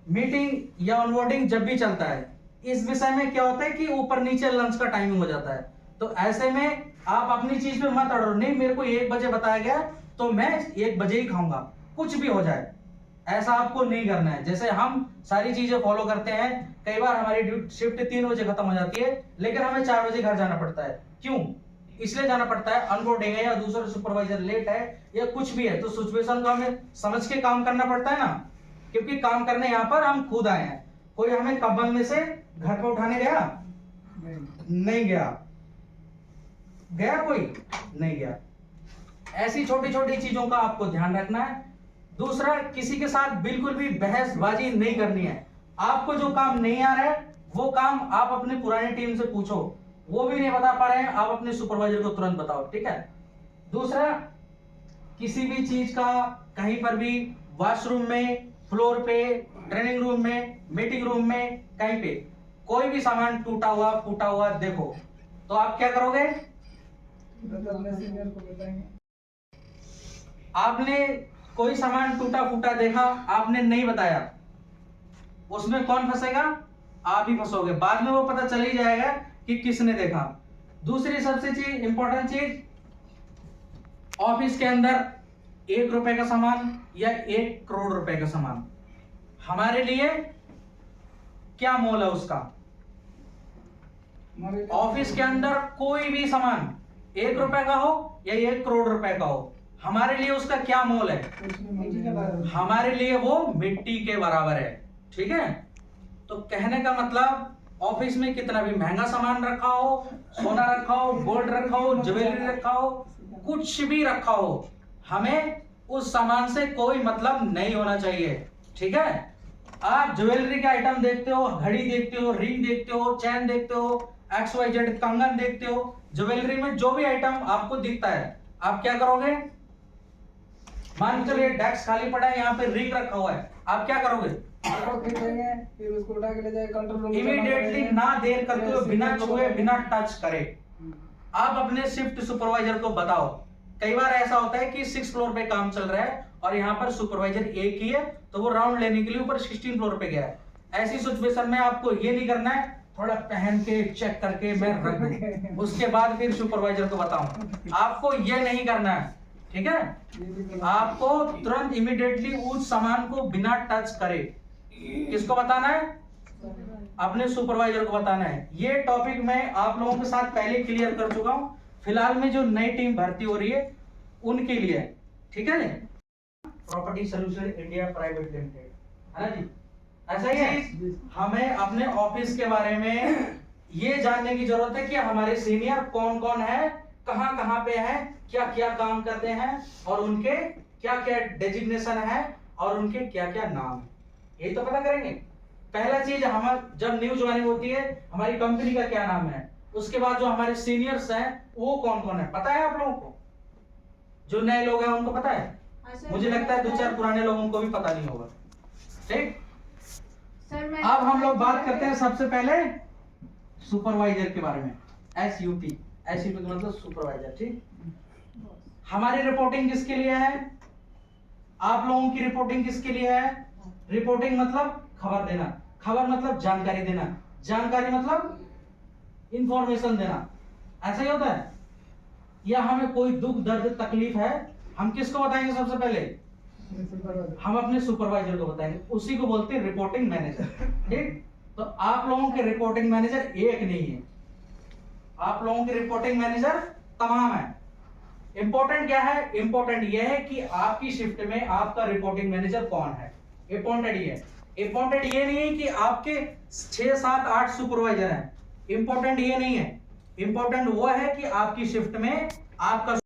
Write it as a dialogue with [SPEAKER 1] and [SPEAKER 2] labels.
[SPEAKER 1] Meeting या onboarding जब भी चलता है, इस विषय में क्या होता है कि ऊपर नीचे लंच का टाइमिंग हो जाता है। तो ऐसे में आप अपनी चीज पे मत अड़ो, नहीं मेरे को 1 बजे बताया गया तो मैं 1 बजे ही खाऊंगा, कुछ भी हो जाए, ऐसा आपको नहीं करना है। जैसे हम सारी चीजें फॉलो करते हैं, कई बार हमारी शिफ्ट 3 बजे खत्म हो जाती है, लेकिन हमें 4 बजे घर जाना पड़ता है। क्यों? इसलिए जाना पड़ता है, अनबोर्डिंग है या दूसरा सुपरवाइजर लेट है या कुछ भी है, तो सिचुएशन को हमें समझ के काम करना पड़ता है ना, क्योंकि काम करने यहाँ पर हम खुद आए हैं। कोई हमें कंबल में से घर पर उठाने गया? नहीं गया। गया कोई? नहीं गया। ऐसी छोटी छोटी चीजों का आपको ध्यान रखना है। दूसरा, किसी के साथ बिल्कुल भी बहसबाजी नहीं करनी है। आपको जो काम नहीं आ रहा है वो काम आप अपने पुरानी टीम से पूछो, वो भी नहीं बता पा रहे हैं, आप अपने सुपरवाइजर को तुरंत बताओ, ठीक है। दूसरा, किसी भी चीज का कहीं पर भी वॉशरूम में, फ्लोर पे, ट्रेनिंग रूम में, मीटिंग रूम में, कहीं पे कोई भी सामान टूटा हुआ फूटा हुआ देखो तो आप क्या करोगे? आपने कोई सामान टूटा फूटा देखा, आपने नहीं बताया, उसमें कौन फंसेगा? आप ही फंसोगे। बाद में वो पता चल ही जाएगा कि किसने देखा। दूसरी सबसे चीज, इंपॉर्टेंट चीज, ऑफिस के अंदर 1 रुपए का सामान या 1 करोड़ रुपए का सामान, हमारे लिए क्या मोल है उसका? ऑफिस के अंदर कोई भी सामान 1 रुपए का हो या 1 करोड़ रुपए का हो, हमारे लिए उसका क्या मोल है? हमारे लिए वो मिट्टी के बराबर है, ठीक है। तो कहने का मतलब, ऑफिस में कितना भी महंगा सामान रखा हो, सोना रखा हो, गोल्ड रखा हो, ज्वेलरी रखा हो, कुछ भी रखा हो, हमें उस सामान से कोई मतलब नहीं होना चाहिए, ठीक है। आप ज्वेलरी के आइटम देखते हो, घड़ी देखते हो, रिंग देखते हो, चैन देखते हो, XYZ कंगन देखते हो, ज्वेलरी में जो भी आइटम आपको दिखता है, आप क्या करोगे? मान के चलिए डेस्क खाली पड़ा है, यहाँ पे रिंग रखा हुआ है, आप क्या करोगे?
[SPEAKER 2] फिर उसको उठा के ले जाए कंट्रोल रूम में,
[SPEAKER 1] इमीडिएटली, ना देर करते हुए, बिना छुए, बिना टच करे आप अपने शिफ्ट सुपरवाइजर को बताओ। कई बार ऐसा होता है कि 6 फ्लोर पे काम चल रहा है और यहाँ पर सुपरवाइजर एक ही है, तो वो राउंड लेने के लिए ऊपर 16 फ्लोर पे गया है। ऐसी सिचुएशन में आपको ये नहीं करना है थोड़ा पहन के चेक करके मैं रख दूं, उसके बाद फिर सुपरवाइजर को बताऊं, आपको ये नहीं करना है, ठीक है। आपको तुरंत इमीडिएटली उस सामान को बिना टच करे किसको बताना है? अपने सुपरवाइजर को बताना है। ये टॉपिक मैं आप लोगों के साथ पहले क्लियर कर चुका हूं, फिलहाल में जो नई टीम भर्ती हो रही है उनके लिए, ठीक है। Property solution India private limited, है ना जी? ऐसा ही है। हमें अपने ऑफिस के बारे में ये जानने की जरूरत है कि हमारे सीनियर कौन कौन है, कहां कहां पे है, क्या क्या काम करते हैं और उनके क्या क्या डेजिग्नेशन है और उनके क्या क्या नाम है, यही तो पता करेंगे। पहला चीज, हमारा जब न्यू ज्वाइनिंग होती है हमारी कंपनी का क्या नाम है, उसके बाद जो हमारे सीनियर्स हैं वो कौन कौन है, पता है आप लोगों को? जो नए लोग हैं उनको पता है? मुझे लगता है 2-4 पुराने लोगों को भी पता नहीं होगा, ठीक। अब हम लोग बात करते हैं सबसे पहले सुपरवाइजर के बारे में। SUP का मतलब सुपरवाइजर, ठीक। हमारी रिपोर्टिंग किसके लिए है? आप लोगों की रिपोर्टिंग किसके लिए है? रिपोर्टिंग मतलब खबर देना, खबर मतलब जानकारी देना, जानकारी मतलब इंफॉर्मेशन देना, ऐसा ही होता है। या हमें कोई दुख दर्द तकलीफ है, हम किसको बताएंगे? सबसे पहले हम अपने सुपरवाइजर को बताएंगे, उसी को बोलते हैं रिपोर्टिंग मैनेजर, ठीक। तो आप लोगों के रिपोर्टिंग मैनेजर एक नहीं है, आप लोगों के रिपोर्टिंग मैनेजर तमाम है। इंपॉर्टेंट क्या है? इंपॉर्टेंट यह है कि आपकी शिफ्ट में आपका रिपोर्टिंग मैनेजर कौन है, इंपॉर्टेंट ये है। इंपॉर्टेंट ये नहीं है कि आपके 6, 7, 8 सुपरवाइजर हैं, इंपॉर्टेंट ये नहीं है। इंपॉर्टेंट वो है कि आपकी शिफ्ट में आपका